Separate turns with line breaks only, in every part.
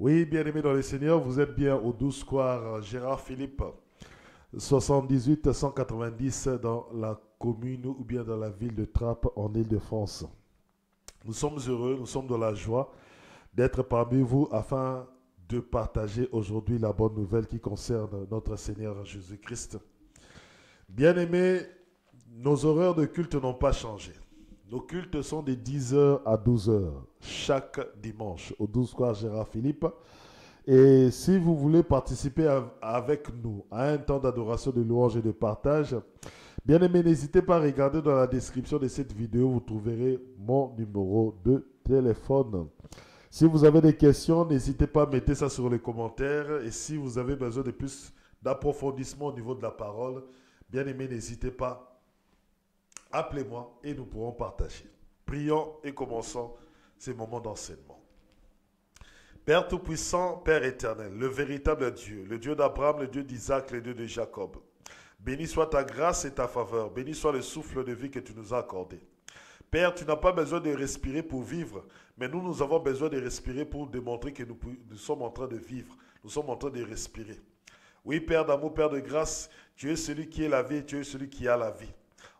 Oui, bien-aimés dans le Seigneur, vous êtes bien au 12 square Gérard Philippe, 78 190 dans la commune ou bien dans la ville de Trappes en Île-de-France. Nous sommes heureux, nous sommes dans la joie d'être parmi vous afin de partager aujourd'hui la bonne nouvelle qui concerne notre Seigneur Jésus-Christ. Bien-aimés, nos horaires de culte n'ont pas changé. Nos cultes sont de 10 heures à 12 heures chaque dimanche au 12 square Gérard Philippe. Et si vous voulez participer avec nous à un temps d'adoration, de louange et de partage, bien aimé, n'hésitez pas à regarder dans la description de cette vidéo, vous trouverez mon numéro de téléphone. Si vous avez des questions, n'hésitez pas à mettre ça sur les commentaires. Et si vous avez besoin de plus d'approfondissement au niveau de la parole, bien aimé, n'hésitez pas. Appelez-moi et nous pourrons partager. Prions et commençons ces moments d'enseignement. Père Tout-Puissant, Père éternel, le véritable Dieu, le Dieu d'Abraham, le Dieu d'Isaac, le Dieu de Jacob. Béni soit ta grâce et ta faveur, béni soit le souffle de vie que tu nous as accordé. Père, tu n'as pas besoin de respirer pour vivre, mais nous avons besoin de respirer pour démontrer que nous sommes en train de vivre, nous sommes en train de respirer. Oui, Père d'amour, Père de grâce, tu es celui qui est la vie et tu es celui qui a la vie.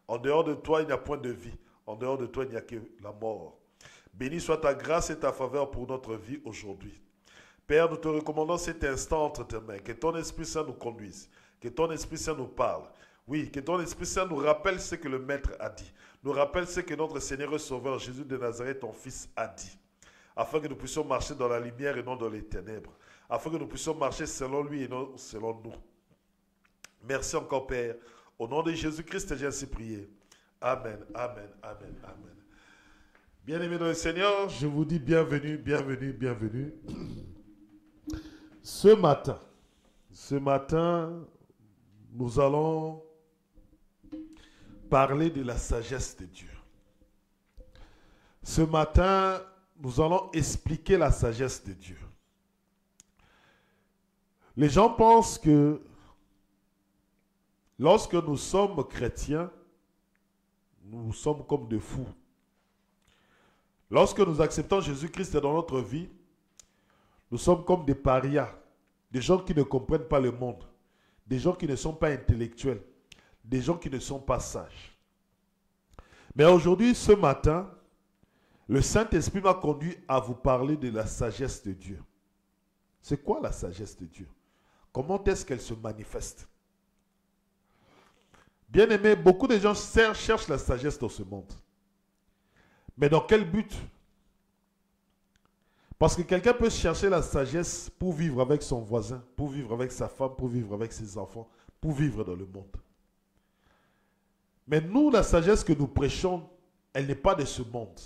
En dehors de toi, il n'y a point de vie. En dehors de toi, il n'y a que la mort. Béni soit ta grâce et ta faveur pour notre vie aujourd'hui. Père, nous te recommandons cet instant entre tes mains. Que ton Esprit Saint nous conduise. Que ton Esprit Saint nous parle. Oui, que ton Esprit Saint nous rappelle ce que le Maître a dit. Nous rappelle ce que notre Seigneur et Sauveur Jésus de Nazareth, ton Fils, a dit. Afin que nous puissions marcher dans la lumière et non dans les ténèbres. Afin que nous puissions marcher selon lui et non selon nous. Merci encore, Père. Au nom de Jésus-Christ, j'ai ainsi prié. Amen, amen, amen, amen. Bien-aimés dans le Seigneur, je vous dis bienvenue, bienvenue, bienvenue. Ce matin, nous allons parler de la sagesse de Dieu. Ce matin, nous allons expliquer la sagesse de Dieu. Les gens pensent que lorsque nous sommes chrétiens, nous sommes comme des fous. Lorsque nous acceptons Jésus-Christ dans notre vie, nous sommes comme des parias, des gens qui ne comprennent pas le monde, des gens qui ne sont pas intellectuels, des gens qui ne sont pas sages. Mais aujourd'hui, ce matin, le Saint-Esprit m'a conduit à vous parler de la sagesse de Dieu. C'est quoi la sagesse de Dieu? Comment est-ce qu'elle se manifeste? Bien aimé, beaucoup de gens cherchent la sagesse dans ce monde. Mais dans quel but? Parce que quelqu'un peut chercher la sagesse pour vivre avec son voisin, pour vivre avec sa femme, pour vivre avec ses enfants, pour vivre dans le monde. Mais nous, la sagesse que nous prêchons, elle n'est pas de ce monde.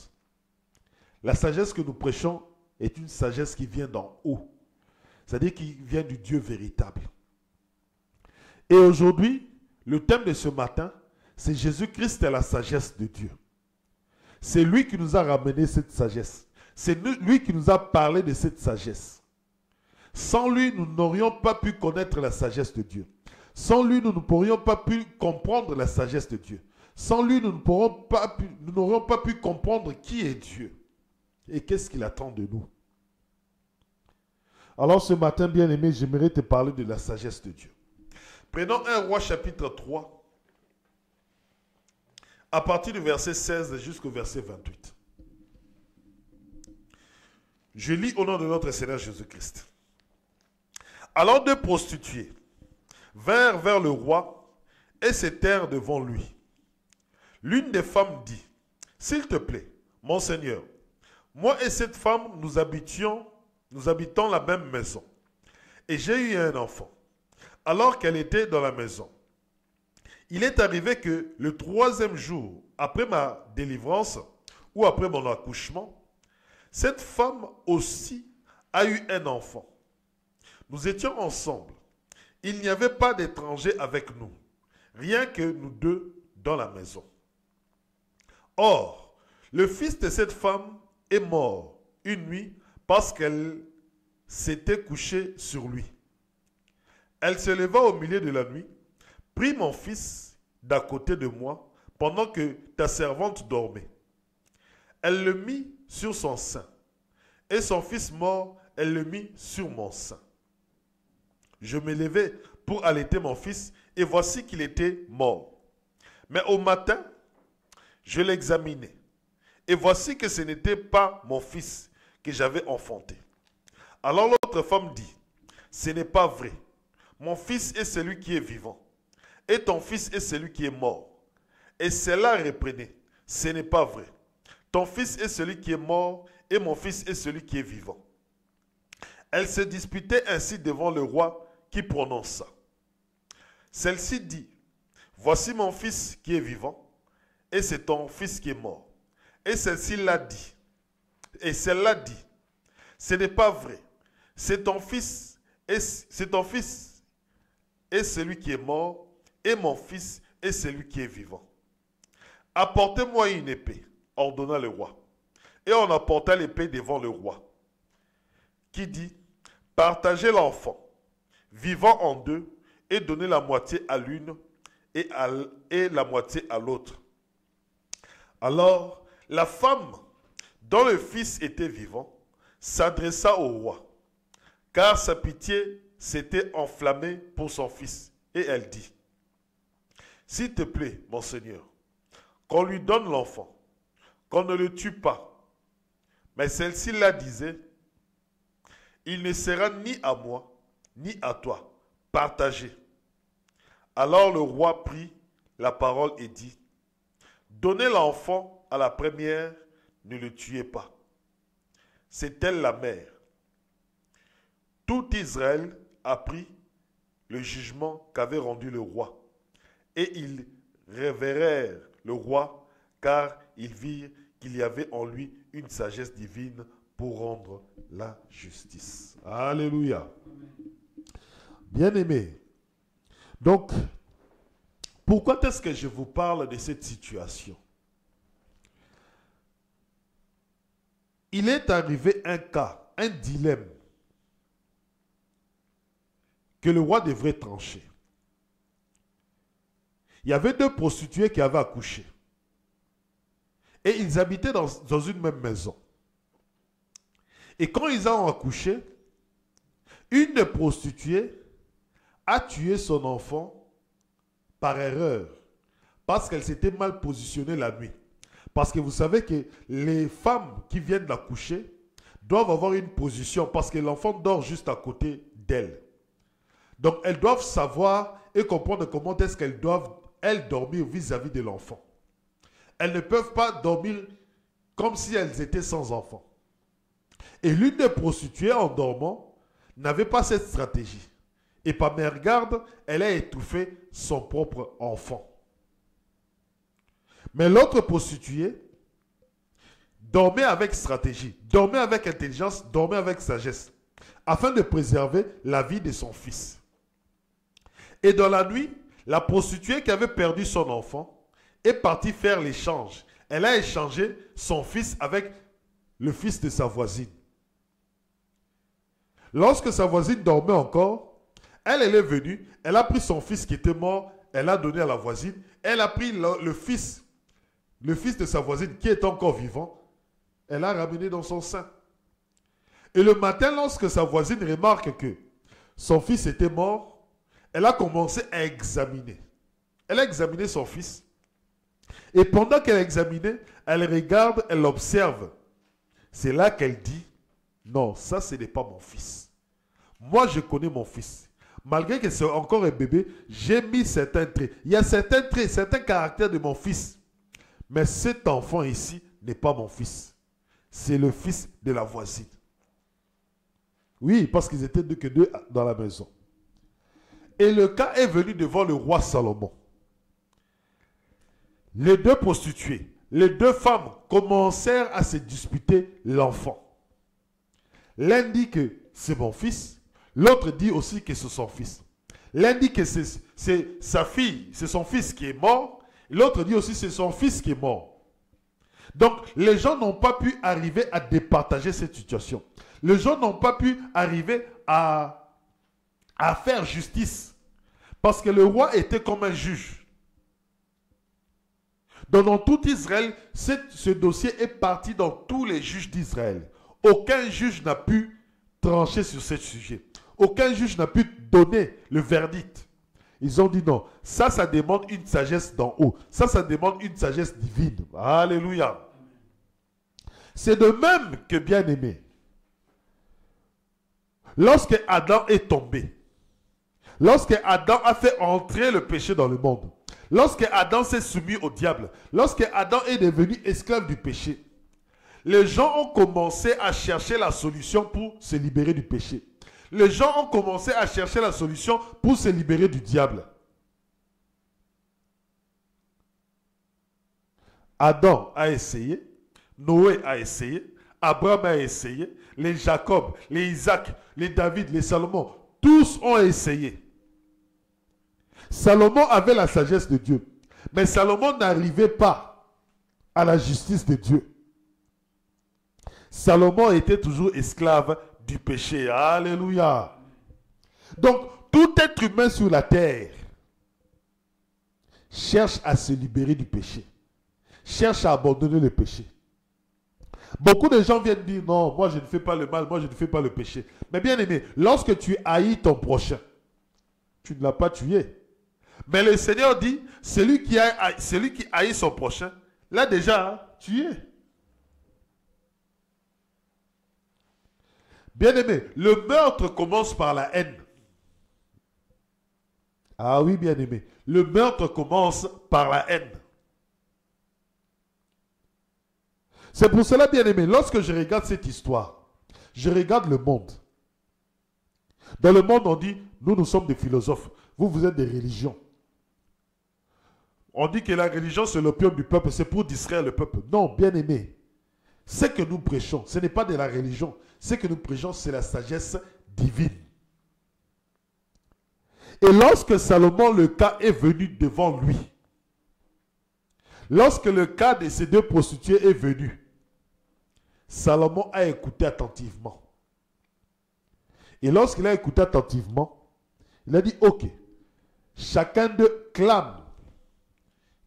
La sagesse que nous prêchons est une sagesse qui vient d'en haut. C'est-à-dire qui vient du Dieu véritable. Et aujourd'hui, le thème de ce matin, c'est Jésus-Christ et la sagesse de Dieu. C'est lui qui nous a ramené cette sagesse. C'est lui qui nous a parlé de cette sagesse. Sans lui, nous n'aurions pas pu connaître la sagesse de Dieu. Sans lui, nous ne pourrions pas pu comprendre la sagesse de Dieu. Sans lui, nous n'aurions pas pu comprendre qui est Dieu et qu'est-ce qu'il attend de nous. Alors ce matin, bien-aimé, j'aimerais te parler de la sagesse de Dieu. Prenons 1 Roi chapitre 3, à partir du verset 16 jusqu'au verset 28. Je lis au nom de notre Seigneur Jésus-Christ. Alors deux prostituées vinrent vers le roi et se tinrent devant lui. L'une des femmes dit, « S'il te plaît, mon Seigneur, moi et cette femme, nous habitons la même maison. Et j'ai eu un enfant. Alors qu'elle était dans la maison, il est arrivé que le 3e jour, après ma délivrance ou après mon accouchement, cette femme aussi a eu un enfant. Nous étions ensemble. Il n'y avait pas d'étranger avec nous, rien que nous deux dans la maison. Or, le fils de cette femme est mort une nuit parce qu'elle s'était couchée sur lui. Elle se leva au milieu de la nuit, prit mon fils d'à côté de moi pendant que ta servante dormait. Elle le mit sur son sein, et son fils mort elle le mit sur mon sein. Je me levai pour allaiter mon fils, et voici qu'il était mort. Mais au matin, je l'examinai, et voici que ce n'était pas mon fils que j'avais enfanté. Alors l'autre femme dit, ce n'est pas vrai. Mon fils est celui qui est vivant, et ton fils est celui qui est mort. Et celle-là reprenait, ce n'est pas vrai. Ton fils est celui qui est mort, et mon fils est celui qui est vivant. Elle se disputait ainsi devant le roi qui prononça. Celle-ci dit, voici mon fils qui est vivant, et c'est ton fils qui est mort. Et celle-ci l'a dit, et celle-là dit, ce n'est pas vrai. C'est ton fils et celui qui est mort, et mon fils est celui qui est vivant. Apportez-moi une épée, ordonna le roi. Et on apporta l'épée devant le roi, qui dit, partagez l'enfant, vivant en deux, et donnez la moitié à l'une et la moitié à l'autre. Alors, la femme, dont le fils était vivant, s'adressa au roi, car sa pitié s'était enflammée pour son fils. Et elle dit, s'il te plaît, mon Seigneur, qu'on lui donne l'enfant, qu'on ne le tue pas. Mais celle-ci la disait, il ne sera ni à moi, ni à toi, partagé. Alors le roi prit la parole et dit, donnez l'enfant à la première, ne le tuez pas. C'est elle la mère. Tout Israël apprit le jugement qu'avait rendu le roi. Et ils révérèrent le roi, car ils virent qu'il y avait en lui une sagesse divine pour rendre la justice. Alléluia. Bien-aimés, donc, pourquoi est-ce que je vous parle de cette situation? Il est arrivé un cas, un dilemme, que le roi devrait trancher. Il y avait deux prostituées qui avaient accouché. Et ils habitaient dans une même maison. Et quand ils ont accouché, une des prostituées a tué son enfant par erreur, parce qu'elle s'était mal positionnée la nuit. Parce que vous savez que les femmes qui viennent d'accoucher doivent avoir une position, parce que l'enfant dort juste à côté d'elles. Donc elles doivent savoir et comprendre comment est-ce qu'elles doivent, elles, dormir vis-à-vis de l'enfant. Elles ne peuvent pas dormir comme si elles étaient sans enfant. Et l'une des prostituées, en dormant, n'avait pas cette stratégie. Et par mégarde, elle a étouffé son propre enfant. Mais l'autre prostituée dormait avec stratégie, dormait avec intelligence, dormait avec sagesse, afin de préserver la vie de son fils. Et dans la nuit, la prostituée qui avait perdu son enfant est partie faire l'échange. Elle a échangé son fils avec le fils de sa voisine. Lorsque sa voisine dormait encore, elle est venue, elle a pris son fils qui était mort, elle a donné à la voisine, elle a pris le fils de sa voisine qui est encore vivant, elle l'a ramené dans son sein. Et le matin, lorsque sa voisine remarque que son fils était mort, elle a commencé à examiner. Elle a examiné son fils. Et pendant qu'elle examinait, elle regarde, elle observe. C'est là qu'elle dit, non, ça ce n'est pas mon fils. Moi je connais mon fils. Malgré que c'est encore un bébé, j'ai mis certains traits. Il y a certains traits, certains caractères de mon fils. Mais cet enfant ici n'est pas mon fils. C'est le fils de la voisine. Oui, parce qu'ils étaient que deux dans la maison. Et le cas est venu devant le roi Salomon. Les deux prostituées, les deux femmes commencèrent à se disputer l'enfant. L'un dit que c'est mon fils, l'autre dit aussi que c'est son fils. L'un dit que c'est sa fille, c'est son fils qui est mort, l'autre dit aussi que c'est son fils qui est mort. Donc, les gens n'ont pas pu arriver à départager cette situation. Les gens n'ont pas pu arriver à faire justice. Parce que le roi était comme un juge. Donc, dans tout Israël, ce dossier est parti dans tous les juges d'Israël. Aucun juge n'a pu trancher sur ce sujet. Aucun juge n'a pu donner le verdict. Ils ont dit non. Ça demande une sagesse d'en haut. Ça demande une sagesse divine. Alléluia. C'est de même que, bien aimé, lorsque Adam est tombé, lorsque Adam a fait entrer le péché dans le monde, lorsque Adam s'est soumis au diable, lorsque Adam est devenu esclave du péché, les gens ont commencé à chercher la solution pour se libérer du péché. Les gens ont commencé à chercher la solution pour se libérer du diable. Adam a essayé, Noé a essayé, Abraham a essayé, les Jacob, les Isaac, les David, les Salomon, tous ont essayé. Salomon avait la sagesse de Dieu, mais Salomon n'arrivait pas à la justice de Dieu. Salomon était toujours esclave du péché. Alléluia. Donc, tout être humain sur la terre cherche à se libérer du péché, cherche à abandonner le péché. Beaucoup de gens viennent dire, non, moi je ne fais pas le mal, moi je ne fais pas le péché. Mais bien aimé, lorsque tu haïs ton prochain, tu ne l'as pas tué. Mais le Seigneur dit, celui qui haït son prochain, l'a déjà tué. Bien aimé, le meurtre commence par la haine. Ah oui, bien aimé, le meurtre commence par la haine. C'est pour cela, bien aimé, lorsque je regarde cette histoire, je regarde le monde. Dans le monde, on dit, nous sommes des philosophes, vous êtes des religions. On dit que la religion, c'est l'opium du peuple, c'est pour distraire le peuple. Non, bien aimé, ce que nous prêchons, ce n'est pas de la religion. Ce que nous prêchons, c'est la sagesse divine. Et lorsque Salomon, le cas est venu devant lui, lorsque le cas de ces deux prostituées est venu, Salomon a écouté attentivement. Et lorsqu'il a écouté attentivement, il a dit, ok, chacun d'eux clame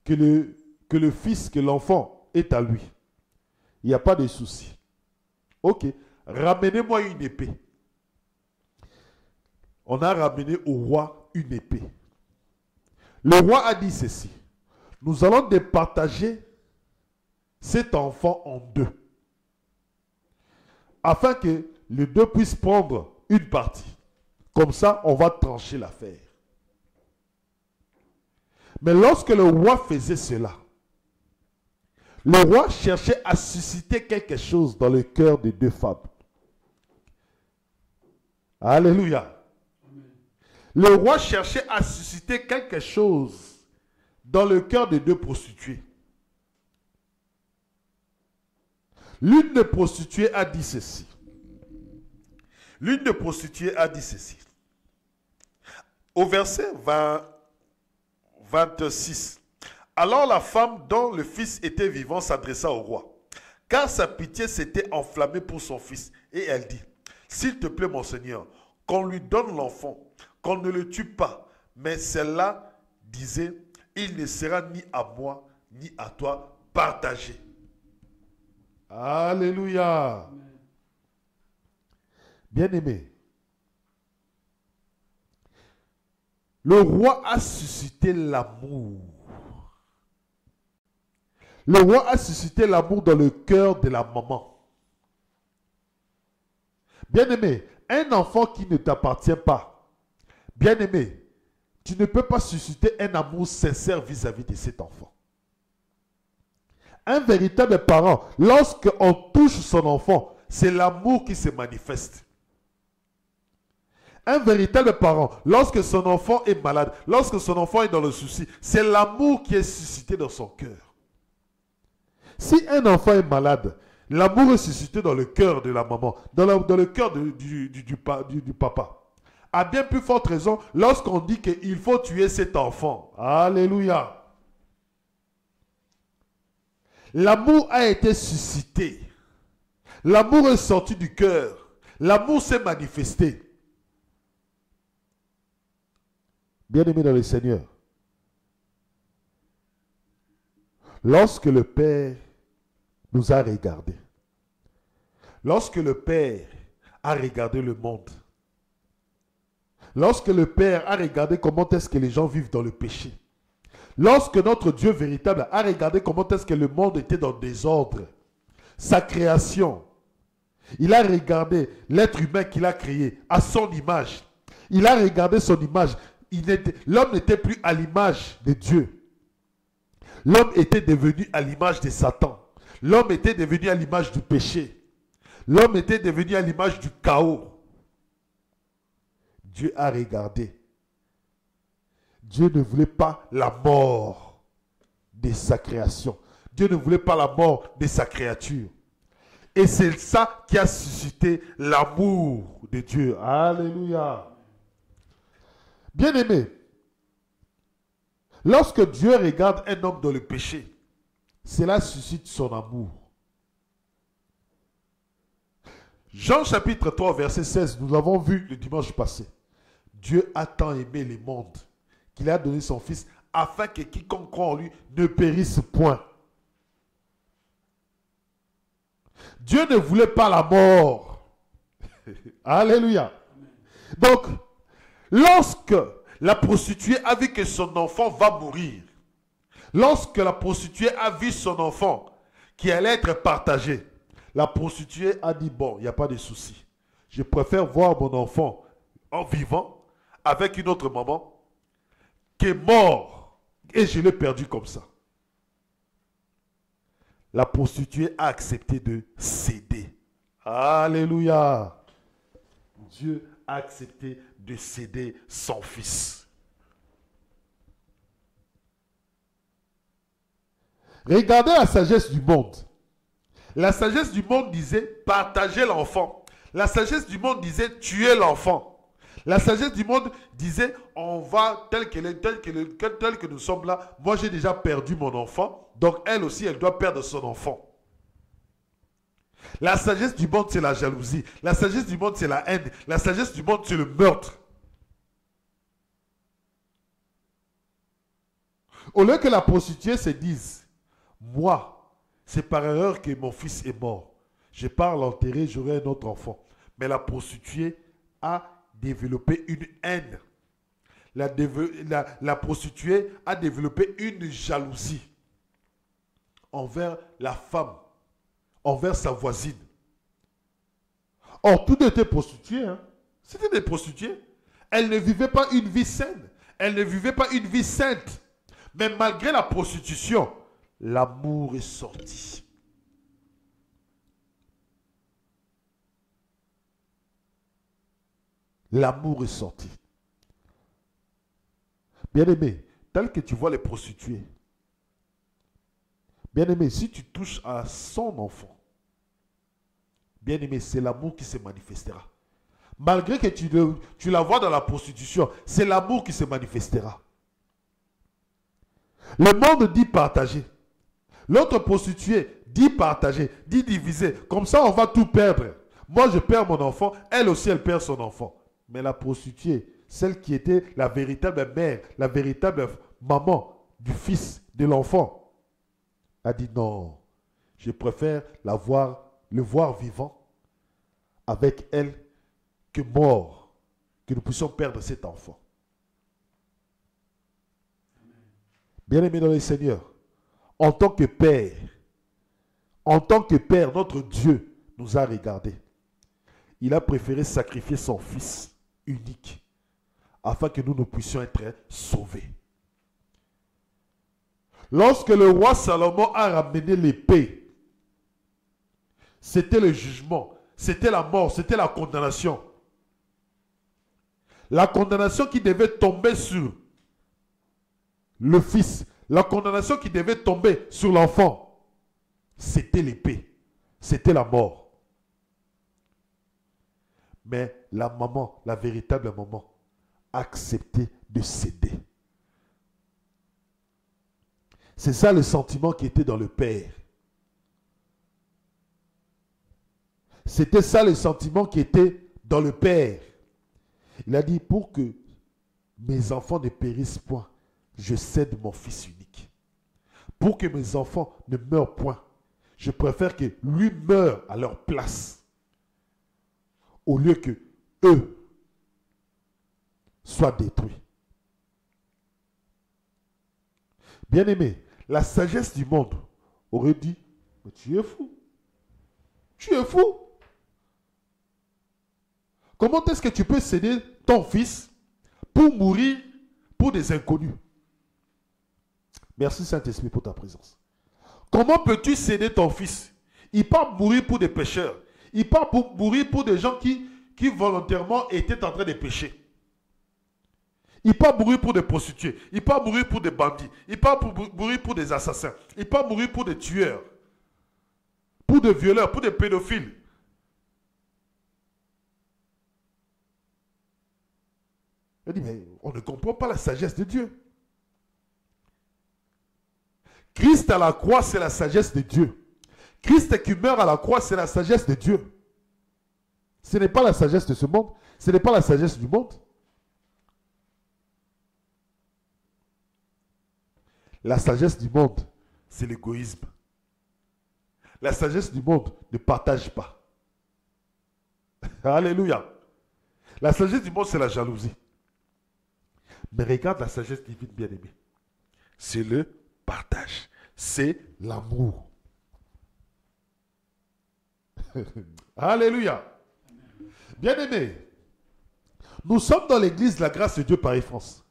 que le fils, que l'enfant est à lui. Il n'y a pas de souci. Ok, ramenez-moi une épée. On a ramené au roi une épée. Le roi a dit ceci. Nous allons départager cet enfant en deux. Afin que les deux puissent prendre une partie. Comme ça, on va trancher l'affaire. Mais lorsque le roi faisait cela, le roi cherchait à susciter quelque chose dans le cœur des deux femmes. Alléluia. Le roi cherchait à susciter quelque chose dans le cœur des deux prostituées. L'une des prostituées a dit ceci. L'une des prostituées a dit ceci. Au verset 26. Alors la femme dont le fils était vivant s'adressa au roi, car sa pitié s'était enflammée pour son fils. Et elle dit, s'il te plaît mon Seigneur, qu'on lui donne l'enfant, qu'on ne le tue pas. Mais celle-là disait, il ne sera ni à moi, ni à toi partagé. Alléluia. Bien-aimé, le roi a suscité l'amour. Le roi a suscité l'amour dans le cœur de la maman. Bien-aimé, un enfant qui ne t'appartient pas, bien-aimé, tu ne peux pas susciter un amour sincère vis-à-vis de cet enfant. Un véritable parent, lorsqu'on touche son enfant, c'est l'amour qui se manifeste. Un véritable parent, lorsque son enfant est malade, lorsque son enfant est dans le souci, c'est l'amour qui est suscité dans son cœur. Si un enfant est malade, l'amour est suscité dans le cœur de la maman, dans le cœur du papa. À bien plus forte raison, lorsqu'on dit qu'il faut tuer cet enfant. Alléluia. L'amour a été suscité. L'amour est sorti du cœur. L'amour s'est manifesté. Bien-aimé dans le Seigneur, lorsque le Père nous a regardés, lorsque le Père a regardé le monde, lorsque le Père a regardé comment est-ce que les gens vivent dans le péché, lorsque notre Dieu véritable a regardé comment est-ce que le monde était dans le désordre, sa création, il a regardé l'être humain qu'il a créé à son image. Il a regardé son image. L'homme n'était plus à l'image de Dieu. L'homme était devenu à l'image de Satan. L'homme était devenu à l'image du péché. L'homme était devenu à l'image du chaos. Dieu a regardé. Dieu ne voulait pas la mort de sa création. Dieu ne voulait pas la mort de sa créature. Et c'est ça qui a suscité l'amour de Dieu. Alléluia. Bien-aimé, lorsque Dieu regarde un homme dans le péché, cela suscite son amour. Jean chapitre 3, verset 16, nous l'avons vu le dimanche passé. Dieu a tant aimé le monde qu'il a donné son Fils afin que quiconque croit en lui ne périsse point. Dieu ne voulait pas la mort. Alléluia. Donc, lorsque la prostituée a vu que son enfant va mourir, lorsque la prostituée a vu son enfant qui allait être partagé, la prostituée a dit, bon, il n'y a pas de souci. Je préfère voir mon enfant en vivant avec une autre maman que mort. Et je l'ai perdu comme ça. La prostituée a accepté de céder. Alléluia. Dieu a accepté de céder son Fils. Regardez la sagesse du monde. La sagesse du monde disait partager l'enfant. La sagesse du monde disait tuer l'enfant. La sagesse du monde disait on va tel que nous sommes là. Moi j'ai déjà perdu mon enfant. Donc elle aussi elle doit perdre son enfant. La sagesse du monde c'est la jalousie. La sagesse du monde c'est la haine. La sagesse du monde c'est le meurtre. Au lieu que la prostituée se dise moi c'est par erreur que mon fils est mort. Je pars l'enterrer, j'aurai un autre enfant. Mais la prostituée a développé une haine. La prostituée a développé une jalousie envers la femme, envers sa voisine. Or, toutes étaient prostituées. Hein? C'était des prostituées. Elles ne vivaient pas une vie saine. Elles ne vivaient pas une vie sainte. Mais malgré la prostitution, l'amour est sorti. L'amour est sorti. Bien-aimé, tel que tu vois les prostituées, bien-aimé, si tu touches à son enfant, bien-aimé, c'est l'amour qui se manifestera. Malgré que tu la vois dans la prostitution, c'est l'amour qui se manifestera. Le monde dit partager. L'autre prostituée dit partager, dit diviser. Comme ça, on va tout perdre. Moi, je perds mon enfant, elle aussi, elle perd son enfant. Mais la prostituée, celle qui était la véritable mère, la véritable maman du fils, de l'enfant, a dit non, je préfère le voir vivant avec elle que mort, que nous puissions perdre cet enfant. Bien-aimés dans le Seigneur, en tant que Père, notre Dieu nous a regardés. Il a préféré sacrifier son Fils unique afin que nous puissions être sauvés. Lorsque le roi Salomon a ramené l'épée, c'était le jugement, c'était la mort, c'était la condamnation. La condamnation qui devait tomber sur le fils, la condamnation qui devait tomber sur l'enfant, c'était l'épée, c'était la mort. Mais la maman, la véritable maman, a accepté de céder. C'est ça le sentiment qui était dans le Père. C'était ça le sentiment qui était dans le Père. Il a dit, pour que mes enfants ne périssent point, je cède mon Fils unique. Pour que mes enfants ne meurent point, je préfère que lui meure à leur place. au lieu que eux soient détruits. Bien-aimé, la sagesse du monde aurait dit, mais tu es fou. Tu es fou. Comment est-ce que tu peux céder ton fils pour mourir pour des inconnus? Merci Saint-Esprit pour ta présence. Comment peux-tu céder ton fils? Il part mourir pour des pécheurs. Il part pour mourir pour des gens qui volontairement étaient en train de pécher. Il part mourir pour des prostituées. Il part mourir pour des bandits. Il part mourir pour des assassins. Il part mourir pour des tueurs. Pour des violeurs, pour des pédophiles. Il dit, mais on ne comprend pas la sagesse de Dieu. Christ à la croix, c'est la sagesse de Dieu. Christ qui meurt à la croix, c'est la sagesse de Dieu. Ce n'est pas la sagesse de ce monde. Ce n'est pas la sagesse du monde. La sagesse du monde, c'est l'égoïsme. La sagesse du monde ne partage pas. Alléluia. La sagesse du monde, c'est la jalousie. Mais regarde la sagesse divine bien-aimée. C'est le partage. C'est l'amour. Alléluia. Bien-aimé, nous sommes dans l'église de la grâce de Dieu Paris-France.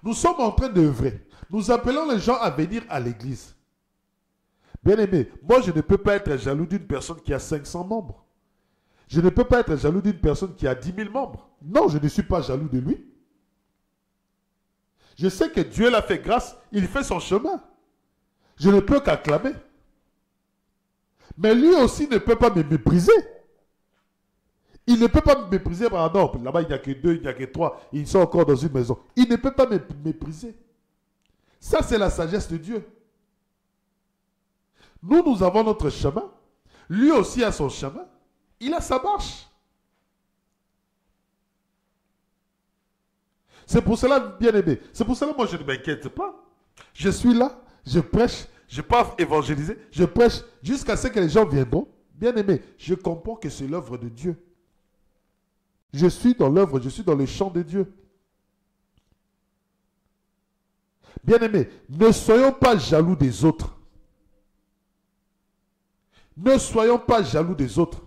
Nous sommes en train d'œuvrer. Nous appelons les gens à venir à l'église. Bien-aimé, moi je ne peux pas être jaloux d'une personne qui a 500 membres. Je ne peux pas être jaloux d'une personne qui a 10 000 membres. Non, je ne suis pas jaloux de lui. Je sais que Dieu l'a fait grâce, il fait son chemin. Je ne peux qu'acclamer. Mais lui aussi ne peut pas me mépriser. Il ne peut pas me mépriser, par exemple. Là-bas, il n'y a que 2, il n'y a que 3. Ils sont encore dans une maison. Il ne peut pas me mépriser. Ça, c'est la sagesse de Dieu. Nous avons notre chemin. Lui aussi a son chemin. Il a sa marche. C'est pour cela, bien aimé. C'est pour cela, moi, je ne m'inquiète pas. Je suis là, je prêche, je pars évangéliser, je prêche jusqu'à ce que les gens viendront. Bien aimé, je comprends que c'est l'œuvre de Dieu. Je suis dans l'œuvre, je suis dans le champ de Dieu. Bien aimé, ne soyons pas jaloux des autres. Ne soyons pas jaloux des autres.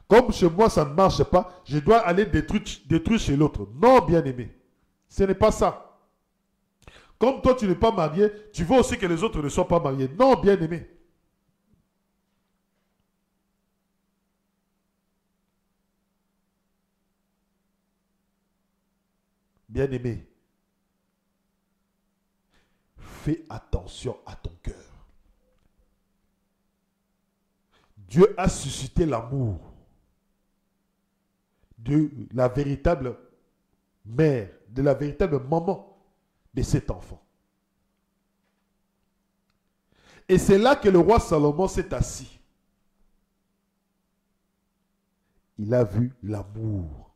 Comme chez moi, ça ne marche pas, je dois aller détruire chez l'autre. Non, bien-aimé. Ce n'est pas ça. Comme toi, tu n'es pas marié, tu veux aussi que les autres ne soient pas mariés. Non, bien-aimé. Bien-aimé, fais attention à ton cœur. Dieu a suscité l'amour de la véritable mère, de la véritable maman de cet enfant. Et c'est là que le roi Salomon s'est assis. Il a vu l'amour.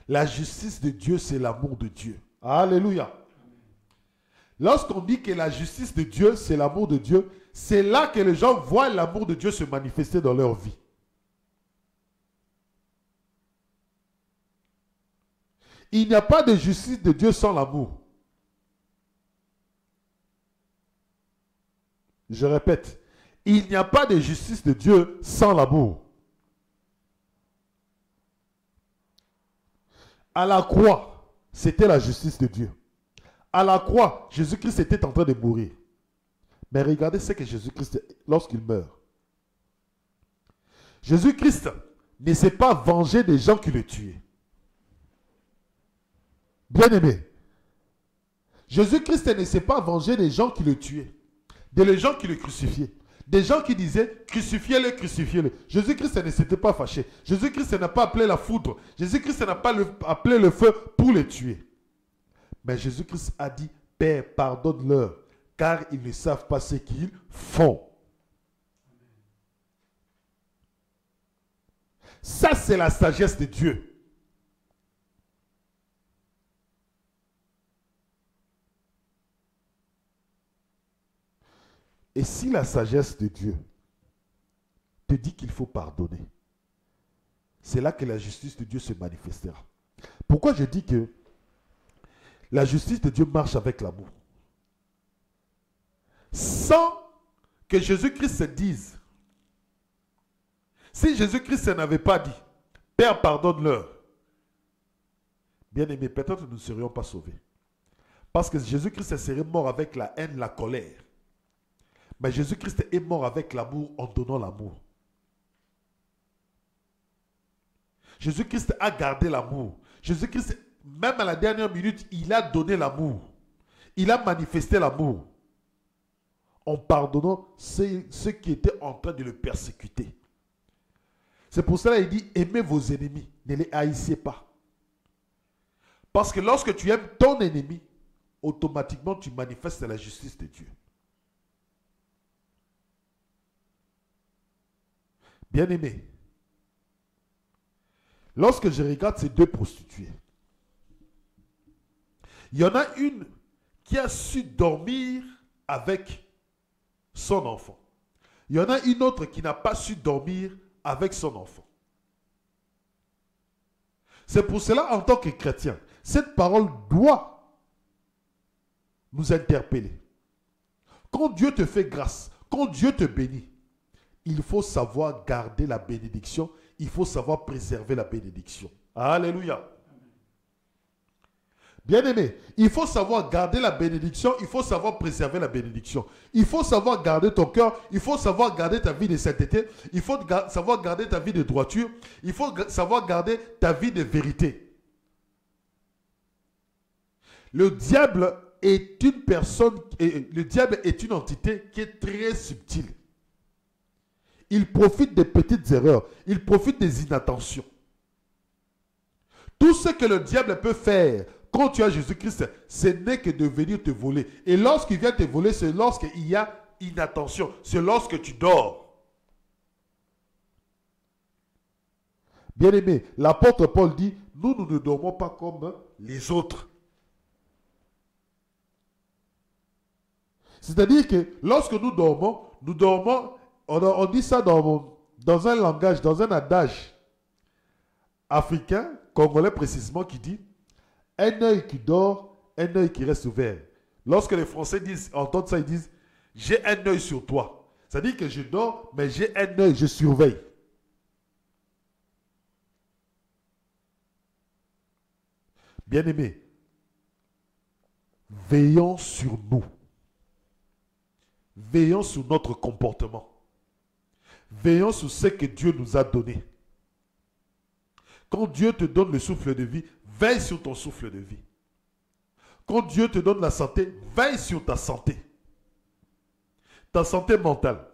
La justice de Dieu, c'est l'amour de Dieu. Alléluia. Lorsqu'on dit que la justice de Dieu, c'est l'amour de Dieu, c'est là que les gens voient l'amour de Dieu se manifester dans leur vie. Il n'y a pas de justice de Dieu sans l'amour. Je répète, il n'y a pas de justice de Dieu sans l'amour. À la croix, c'était la justice de Dieu. À la croix, Jésus-Christ était en train de mourir. Mais regardez ce que Jésus-Christ, lorsqu'il meurt. Jésus-Christ ne s'est pas vengé des gens qui le tuaient. Bien-aimé, Jésus-Christ ne s'est pas vengé des gens qui le tuaient, des gens qui le crucifiaient, des gens qui disaient crucifiez-le, crucifiez-le. Jésus-Christ ne s'était pas fâché. Jésus-Christ n'a pas appelé la foudre. Jésus-Christ n'a pas appelé le feu pour les tuer. Mais Jésus-Christ a dit, Père, pardonne-leur, car ils ne savent pas ce qu'ils font. Ça, c'est la sagesse de Dieu. Et si la sagesse de Dieu te dit qu'il faut pardonner, c'est là que la justice de Dieu se manifestera. Pourquoi je dis que la justice de Dieu marche avec l'amour? Sans que Jésus-Christ se dise, si Jésus-Christ n'avait pas dit, Père, pardonne-leur, bien aimé, peut-être nous ne serions pas sauvés. Parce que Jésus-Christ serait mort avec la haine, la colère. Mais Jésus-Christ est mort avec l'amour en donnant l'amour. Jésus-Christ a gardé l'amour. Jésus-Christ, même à la dernière minute, il a donné l'amour. Il a manifesté l'amour en pardonnant ceux qui étaient en train de le persécuter. C'est pour cela qu'il dit, aimez vos ennemis, ne les haïssez pas. Parce que lorsque tu aimes ton ennemi, automatiquement tu manifestes la justice de Dieu. Bien-aimé, lorsque je regarde ces deux prostituées, il y en a une qui a su dormir avec son enfant. Il y en a une autre qui n'a pas su dormir avec son enfant. C'est pour cela, en tant que chrétien, cette parole doit nous interpeller. Quand Dieu te fait grâce, quand Dieu te bénit, il faut savoir garder la bénédiction, il faut savoir préserver la bénédiction. Alléluia. Bien-aimé, il faut savoir garder la bénédiction, il faut savoir préserver la bénédiction. Il faut savoir garder ton cœur, il faut savoir garder ta vie de sainteté, il faut savoir garder ta vie de droiture, il faut savoir garder ta vie de vérité. Le diable est une personne, le diable est une entité qui est très subtile. Il profite des petites erreurs, il profite des inattentions. Tout ce que le diable peut faire quand tu as Jésus-Christ, ce n'est que de venir te voler. Et lorsqu'il vient te voler, c'est lorsqu'il y a inattention, c'est lorsque tu dors. Bien-aimé, l'apôtre Paul dit, nous ne dormons pas comme les autres. C'est-à-dire que lorsque nous dormons, on dit ça dans un langage, dans un adage africain, congolais précisément, qui dit un œil qui dort, un œil qui reste ouvert. Lorsque les Français entendent ça, ils disent j'ai un œil sur toi. C'est-à-dire que je dors, mais j'ai un œil, je surveille. Bien-aimés, veillons sur nous. Veillons sur notre comportement. Veillons sur ce que Dieu nous a donné. Quand Dieu te donne le souffle de vie, veille sur ton souffle de vie. Quand Dieu te donne la santé, veille sur ta santé. Ta santé mentale,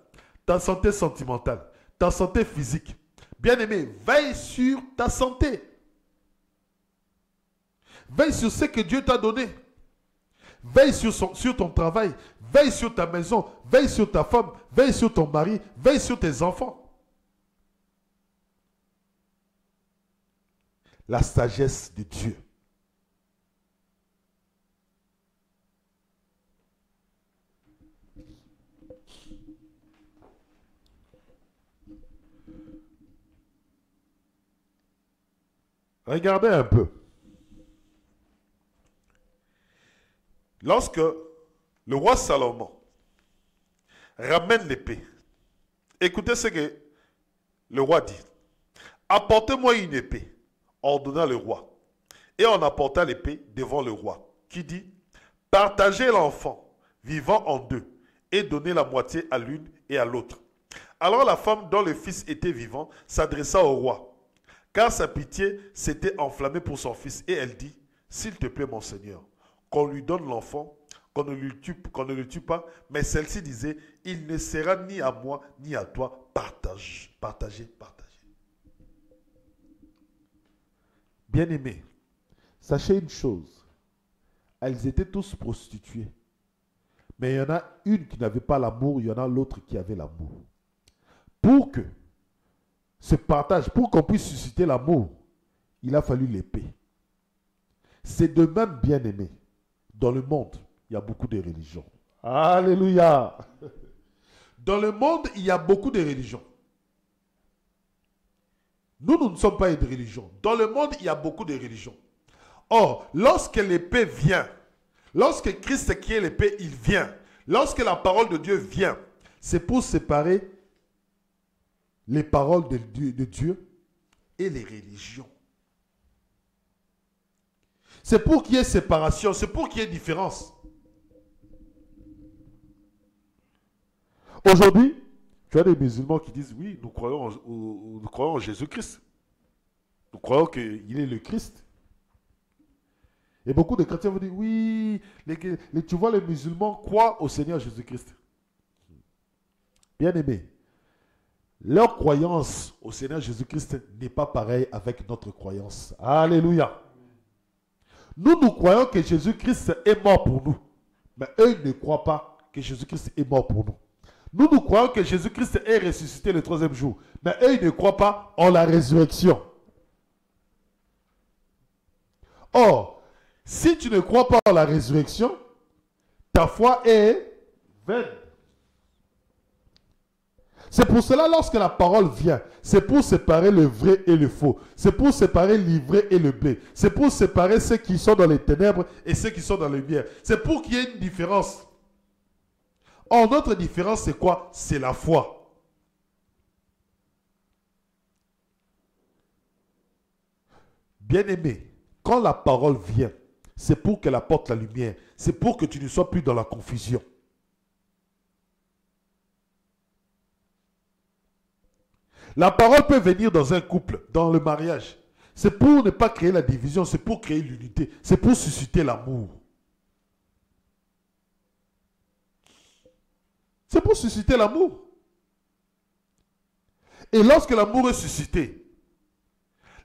ta santé sentimentale, ta santé physique. Bien-aimé, veille sur ta santé. Veille sur ce que Dieu t'a donné. Veille sur ton travail, veille sur ta maison, veille sur ta femme, veille sur ton mari, veille sur tes enfants. La sagesse de Dieu. Regardez un peu. Lorsque le roi Salomon ramène l'épée, écoutez ce que le roi dit. Apportez-moi une épée, ordonna le roi. Et on apporta l'épée devant le roi, qui dit, partagez l'enfant vivant en deux, et donnez la moitié à l'une et à l'autre. Alors la femme dont le fils était vivant s'adressa au roi, car sa pitié s'était enflammée pour son fils, et elle dit, s'il te plaît mon Seigneur, qu'on lui donne l'enfant, qu'on ne le tue pas, mais celle-ci disait, il ne sera ni à moi ni à toi, partage, partagez, partagez. Bien-aimés, sachez une chose, elles étaient tous prostituées, mais il y en a une qui n'avait pas l'amour, il y en a l'autre qui avait l'amour. Pour que ce partage, pour qu'on puisse susciter l'amour, il a fallu l'épée. C'est de même, bien-aimés, dans le monde, il y a beaucoup de religions. Alléluia. Dans le monde, il y a beaucoup de religions. Nous ne sommes pas une religion. Dans le monde, il y a beaucoup de religions. Or, lorsque l'épée vient, lorsque Christ qui est l'épée, il vient, lorsque la parole de Dieu vient, c'est pour séparer les paroles de Dieu et les religions. C'est pour qu'il y ait séparation, c'est pour qu'il y ait différence. Aujourd'hui, tu as des musulmans qui disent, oui, nous croyons en Jésus-Christ. Nous croyons qu'il est le Christ. Et beaucoup de chrétiens vont dire, oui, tu vois, les musulmans croient au Seigneur Jésus-Christ. Bien aimé, leur croyance au Seigneur Jésus-Christ n'est pas pareille avec notre croyance. Alléluia. Nous croyons que Jésus-Christ est mort pour nous. Mais eux ne croient pas que Jésus-Christ est mort pour nous. Nous croyons que Jésus-Christ est ressuscité le 3e jour. Mais eux, ils ne croient pas en la résurrection. Or, si tu ne crois pas en la résurrection, ta foi est vaine. C'est pour cela, lorsque la parole vient, c'est pour séparer le vrai et le faux. C'est pour séparer l'ivraie et le blé. C'est pour séparer ceux qui sont dans les ténèbres et ceux qui sont dans les lumières. C'est pour qu'il y ait une différence. Or, notre différence, c'est quoi? C'est la foi. Bien-aimé, quand la parole vient, c'est pour qu'elle apporte la lumière. C'est pour que tu ne sois plus dans la confusion. La parole peut venir dans un couple, dans le mariage. C'est pour ne pas créer la division, c'est pour créer l'unité. C'est pour susciter l'amour. C'est pour susciter l'amour. Et lorsque l'amour est suscité,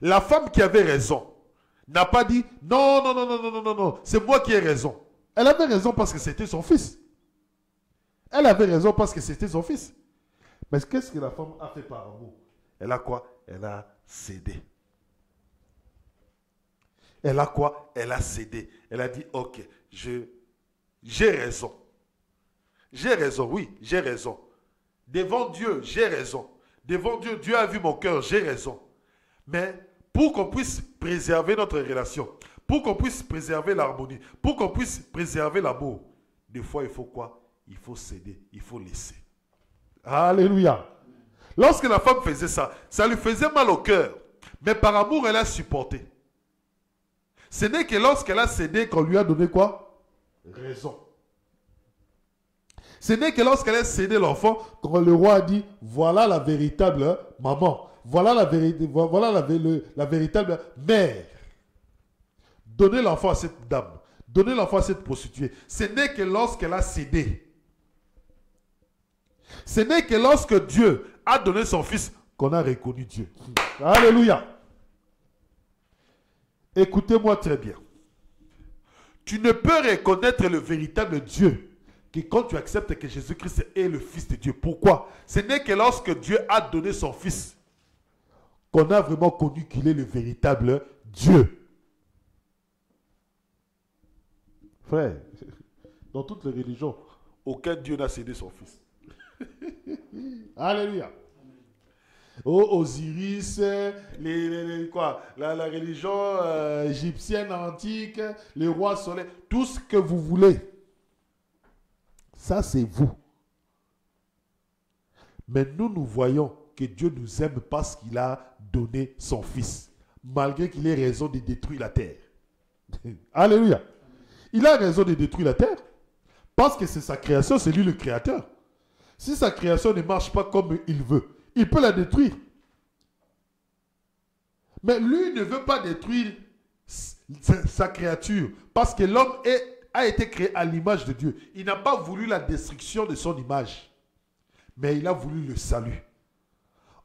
la femme qui avait raison n'a pas dit non, non, non, non, non, non, non, non, c'est moi qui ai raison. Elle avait raison parce que c'était son fils. Elle avait raison parce que c'était son fils. Mais qu'est-ce que la femme a fait par amour? Elle a quoi? Elle a cédé. Elle a quoi? Elle a cédé. Elle a dit, ok, j'ai raison. J'ai raison, oui, j'ai raison. Devant Dieu, j'ai raison. Devant Dieu, Dieu a vu mon cœur, j'ai raison. Mais pour qu'on puisse préserver notre relation, pour qu'on puisse préserver l'harmonie, pour qu'on puisse préserver l'amour, des fois, il faut quoi? Il faut céder, il faut laisser. Alléluia. Lorsque la femme faisait ça, ça lui faisait mal au cœur. Mais par amour, elle a supporté. Ce n'est que lorsqu'elle a cédé qu'on lui a donné quoi? Raison. Ce n'est que lorsqu'elle a cédé l'enfant quand le roi a dit, voilà la véritable maman. Voilà la véritable mère. Donnez l'enfant à cette dame. Donnez l'enfant à cette prostituée. Ce n'est que lorsqu'elle a cédé. Ce n'est que lorsque Dieu a donné son fils qu'on a reconnu Dieu. Alléluia. Écoutez-moi très bien. Tu ne peux reconnaître le véritable Dieu que quand tu acceptes que Jésus-Christ est le Fils de Dieu. Pourquoi? Ce n'est que lorsque Dieu a donné son Fils qu'on a vraiment connu qu'il est le véritable Dieu. Frère, dans toutes les religions, aucun Dieu n'a cédé son Fils. Alléluia. Osiris, la religion égyptienne antique, les rois soleils, tout ce que vous voulez. Ça, c'est vous. Mais nous voyons que Dieu nous aime parce qu'il a donné son Fils, malgré qu'il ait raison de détruire la terre. Alléluia. Il a raison de détruire la terre parce que c'est sa création, c'est lui le créateur. Si sa création ne marche pas comme il veut, il peut la détruire. Mais lui ne veut pas détruire sa créature parce que l'homme a été créé à l'image de Dieu. Il n'a pas voulu la destruction de son image, mais il a voulu le salut.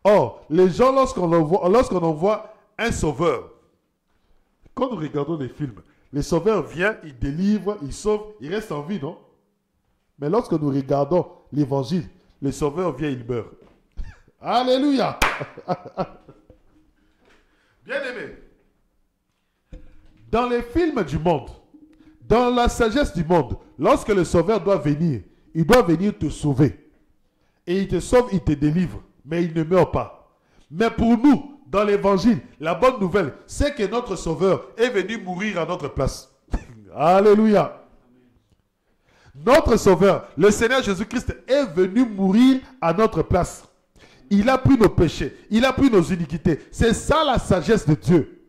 Or, les gens, lorsqu'on envoie un sauveur, quand nous regardons des films, le sauveur vient, il délivre, il sauve, il reste en vie, non? Mais lorsque nous regardons l'évangile, le sauveur vient, il meurt. Alléluia. Bien-aimé, dans les films du monde, dans la sagesse du monde, lorsque le sauveur doit venir, il doit venir te sauver. Et il te sauve, il te délivre, mais il ne meurt pas. Mais pour nous, dans l'évangile, la bonne nouvelle, c'est que notre Sauveur est venu mourir à notre place. Alléluia. Notre Sauveur, le Seigneur Jésus-Christ, est venu mourir à notre place. Il a pris nos péchés, il a pris nos iniquités. C'est ça la sagesse de Dieu.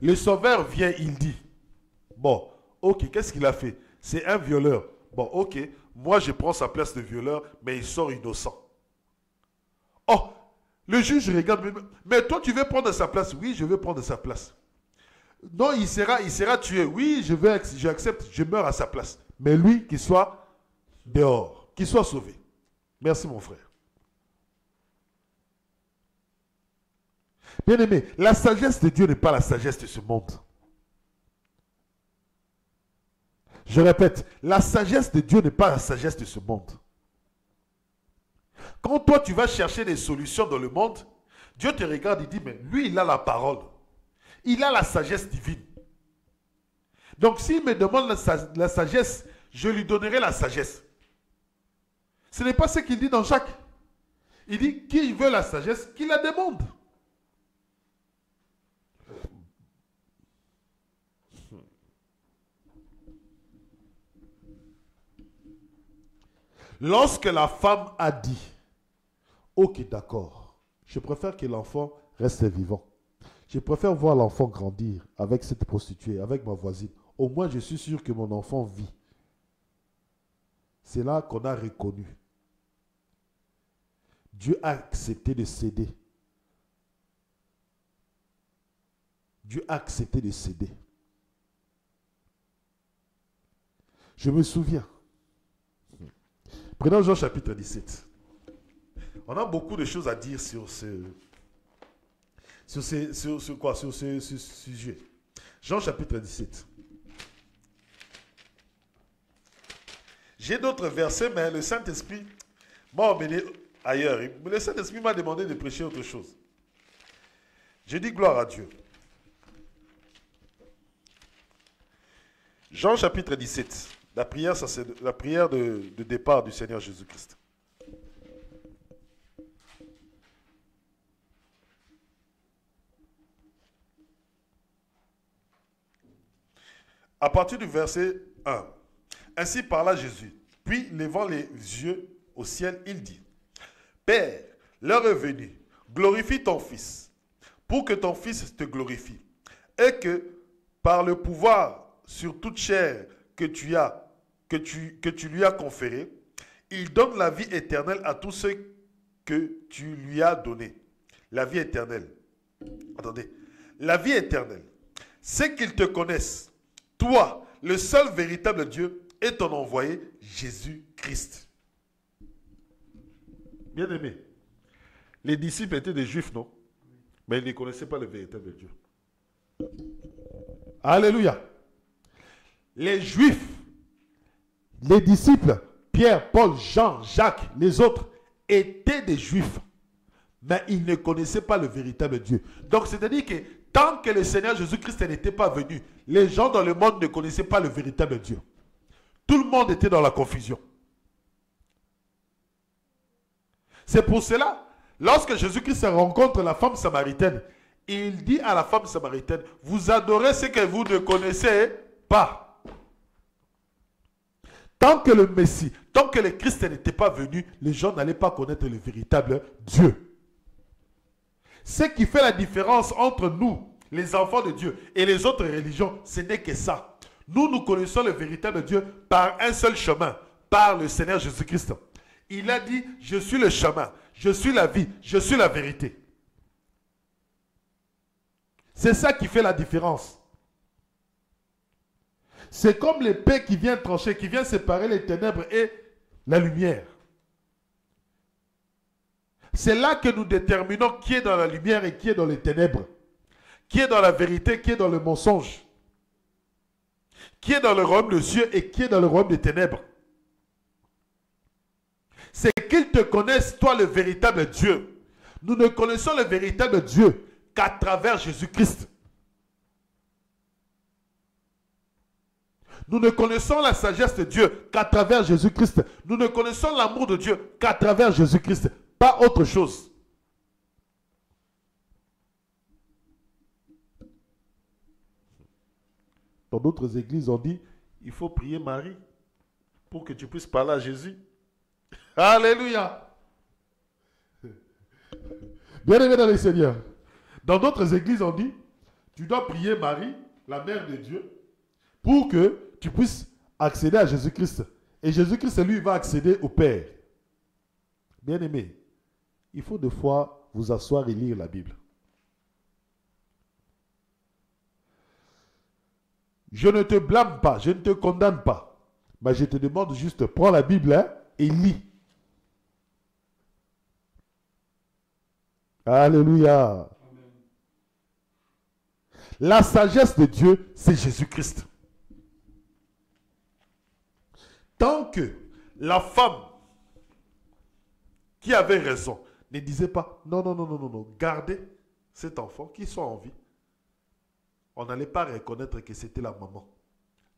Le Sauveur vient, il dit, bon, ok, qu'est-ce qu'il a fait? C'est un violeur. Bon, ok, moi je prends sa place de violeur, mais il sort innocent. Oh, le juge regarde, mais toi tu veux prendre sa place? Oui, je veux prendre sa place. Non, il sera tué. Oui, j'accepte, je meurs à sa place. Mais lui, qu'il soit dehors, qu'il soit sauvé. Merci mon frère. Bien-aimé, la sagesse de Dieu n'est pas la sagesse de ce monde. Je répète, la sagesse de Dieu n'est pas la sagesse de ce monde. Quand toi tu vas chercher des solutions dans le monde, Dieu te regarde et dit, mais lui il a la parole. Il a la sagesse divine. Donc s'il me demande la sagesse, je lui donnerai la sagesse. Ce n'est pas ce qu'il dit dans Jacques. Il dit, qui veut la sagesse, qu'il la demande. Lorsque la femme a dit, ok, d'accord, je préfère que l'enfant reste vivant. Je préfère voir l'enfant grandir avec cette prostituée, avec ma voisine. Au moins, je suis sûr que mon enfant vit. C'est là qu'on a reconnu. Dieu a accepté de céder. Dieu a accepté de céder. Je me souviens. Prenons Jean chapitre 17. On a beaucoup de choses à dire sur ce sujet. Jean chapitre 17. J'ai d'autres versets, mais le Saint-Esprit m'a emmené ailleurs. Le Saint-Esprit m'a demandé de prêcher autre chose. J'ai dit gloire à Dieu. Jean chapitre 17. La prière, ça c'est la prière de départ du Seigneur Jésus-Christ. À partir du verset 1. Ainsi parla Jésus. Puis, levant les yeux au ciel, il dit, Père, l'heure est venue, glorifie ton Fils, pour que ton Fils te glorifie, et que par le pouvoir sur toute chair que tu lui as conféré, il donne la vie éternelle à tous ceux que tu lui as donnés. La vie éternelle. Attendez. La vie éternelle. C'est qu'ils te connaissent, toi, le seul véritable Dieu, et ton envoyé, Jésus-Christ. Bien-aimé, les disciples étaient des Juifs, non? Mais ils ne connaissaient pas le véritable Dieu. Alléluia. Les Juifs, les disciples, Pierre, Paul, Jean, Jacques, les autres, étaient des Juifs. Mais ils ne connaissaient pas le véritable Dieu. Donc, c'est-à-dire que tant que le Seigneur Jésus-Christ n'était pas venu, les gens dans le monde ne connaissaient pas le véritable Dieu. Tout le monde était dans la confusion. C'est pour cela, lorsque Jésus-Christ rencontre la femme samaritaine, il dit à la femme samaritaine, vous adorez ce que vous ne connaissez pas. Tant que le Messie, tant que le Christ n'était pas venu, les gens n'allaient pas connaître le véritable Dieu. Ce qui fait la différence entre nous, les enfants de Dieu, et les autres religions, ce n'est que ça. Nous connaissons le véritable Dieu par un seul chemin, par le Seigneur Jésus-Christ. Il a dit, je suis le chemin, je suis la vie, je suis la vérité. C'est ça qui fait la différence. C'est comme l'épée qui vient trancher, qui vient séparer les ténèbres et la lumière. C'est là que nous déterminons qui est dans la lumière et qui est dans les ténèbres. Qui est dans la vérité, qui est dans le mensonge. Qui est dans le royaume des cieux et qui est dans le royaume des ténèbres. C'est qu'ils te connaissent, toi, le véritable Dieu. Nous ne connaissons le véritable Dieu qu'à travers Jésus-Christ. Nous ne connaissons la sagesse de Dieu qu'à travers Jésus-Christ. Nous ne connaissons l'amour de Dieu qu'à travers Jésus-Christ. Pas autre chose. Dans d'autres églises, on dit, il faut prier Marie pour que tu puisses parler à Jésus. Alléluia. Bien-aimé dans le Seigneur. Dans d'autres églises, on dit, tu dois prier Marie, la mère de Dieu, pour que tu puisses accéder à Jésus-Christ. Et Jésus-Christ, lui, va accéder au Père. Bien-aimé, il faut des fois vous asseoir et lire la Bible. Je ne te blâme pas, je ne te condamne pas. Mais je te demande juste, prends la Bible et lis. Alléluia. Amen. La sagesse de Dieu, c'est Jésus-Christ. Tant que la femme qui avait raison ne disait pas, non, non, non, non, non, non, gardez cet enfant qui soit en vie, on n'allait pas reconnaître que c'était la maman.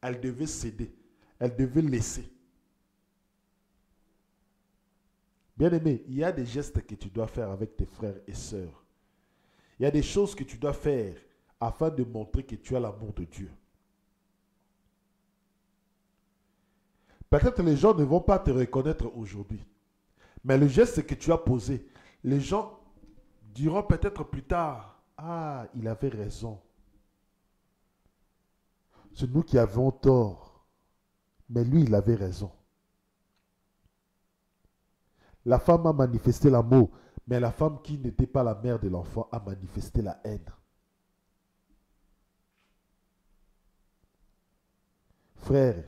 Elle devait céder. Elle devait laisser. Bien-aimé, il y a des gestes que tu dois faire avec tes frères et sœurs. Il y a des choses que tu dois faire afin de montrer que tu as l'amour de Dieu. Peut-être les gens ne vont pas te reconnaître aujourd'hui. Mais le geste que tu as posé, les gens diront peut-être plus tard, ah, il avait raison. C'est nous qui avons tort. Mais lui, il avait raison. La femme a manifesté l'amour, mais la femme qui n'était pas la mère de l'enfant a manifesté la haine. Frère,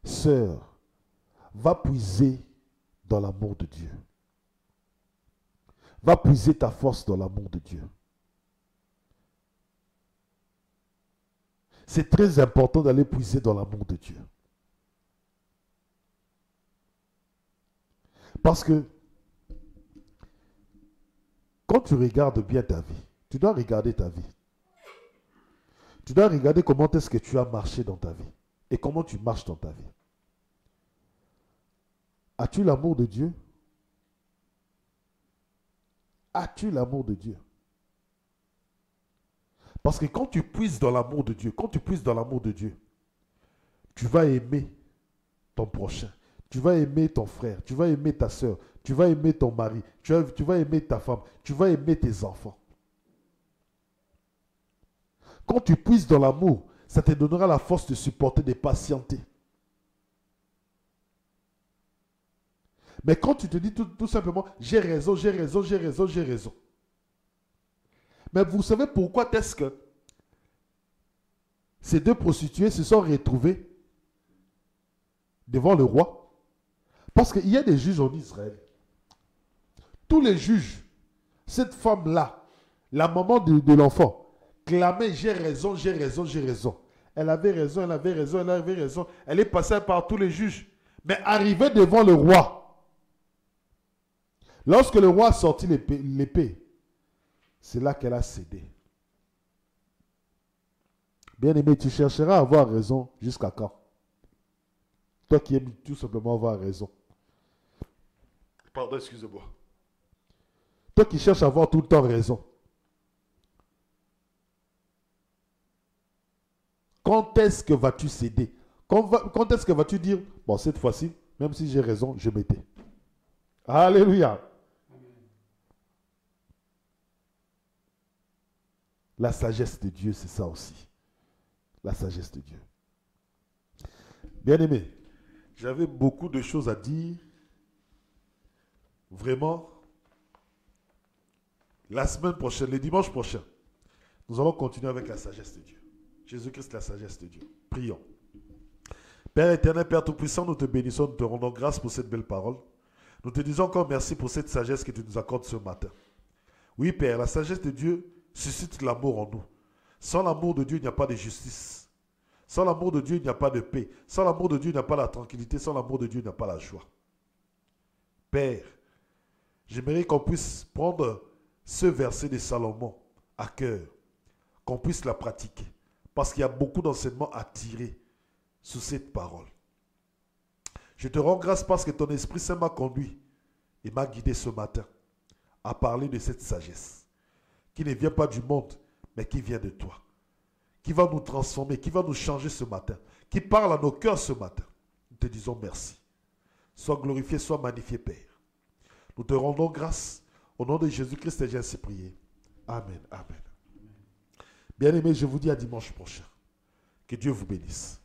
sœur, va puiser dans l'amour de Dieu. Va puiser ta force dans l'amour de Dieu. C'est très important d'aller puiser dans l'amour de Dieu. Parce que quand tu regardes bien ta vie, tu dois regarder ta vie. Tu dois regarder comment est-ce que tu as marché dans ta vie et comment tu marches dans ta vie. As-tu l'amour de Dieu? As-tu l'amour de Dieu? Parce que quand tu puises dans l'amour de Dieu, tu vas aimer ton prochain. Tu vas aimer ton frère, tu vas aimer ta soeur, tu vas aimer ton mari, tu vas aimer ta femme, tu vas aimer tes enfants. Quand tu puises dans l'amour, ça te donnera la force de supporter, de patienter. Mais quand tu te dis tout simplement, j'ai raison, j'ai raison, j'ai raison, j'ai raison. Mais vous savez pourquoi est-ce que ces deux prostituées se sont retrouvées devant le roi? Parce qu'il y a des juges en Israël. Tous les juges, cette femme-là, la maman de l'enfant, clamait, j'ai raison, j'ai raison, j'ai raison. Elle avait raison, elle avait raison, elle avait raison. Elle est passée par tous les juges. Mais arrivée devant le roi, lorsque le roi a sorti l'épée, c'est là qu'elle a cédé. Bien-aimé, tu chercheras à avoir raison jusqu'à quand? Toi qui aimes tout simplement avoir raison. Pardon, excusez-moi. Toi qui cherches à avoir tout le temps raison. Quand est-ce que vas-tu céder? Quand est-ce que vas-tu dire, bon, cette fois-ci, même si j'ai raison, je m'étais. Alléluia. La sagesse de Dieu, c'est ça aussi. La sagesse de Dieu. Bien-aimé, j'avais beaucoup de choses à dire. Vraiment, la semaine prochaine, le dimanche prochain, nous allons continuer avec la sagesse de Dieu. Jésus-Christ, la sagesse de Dieu. Prions. Père éternel, Père Tout-Puissant, nous te bénissons, nous te rendons grâce pour cette belle parole. Nous te disons encore merci pour cette sagesse que tu nous accordes ce matin. Oui, Père, la sagesse de Dieu suscite l'amour en nous. Sans l'amour de Dieu, il n'y a pas de justice. Sans l'amour de Dieu, il n'y a pas de paix. Sans l'amour de Dieu, il n'y a pas la tranquillité. Sans l'amour de Dieu, il n'y a pas la joie. Père, j'aimerais qu'on puisse prendre ce verset de Salomon à cœur, qu'on puisse la pratiquer. Parce qu'il y a beaucoup d'enseignements à tirer sous cette parole. Je te rends grâce parce que ton Esprit Saint m'a conduit et m'a guidé ce matin. à parler de cette sagesse qui ne vient pas du monde, mais qui vient de toi, qui va nous transformer, qui va nous changer ce matin, qui parle à nos cœurs ce matin. Nous te disons merci. Sois glorifié, sois magnifié, Père. Nous te rendons grâce. Au nom de Jésus-Christ, j'ai ainsi prié. Amen. Amen. Bien-aimés, je vous dis à dimanche prochain. Que Dieu vous bénisse.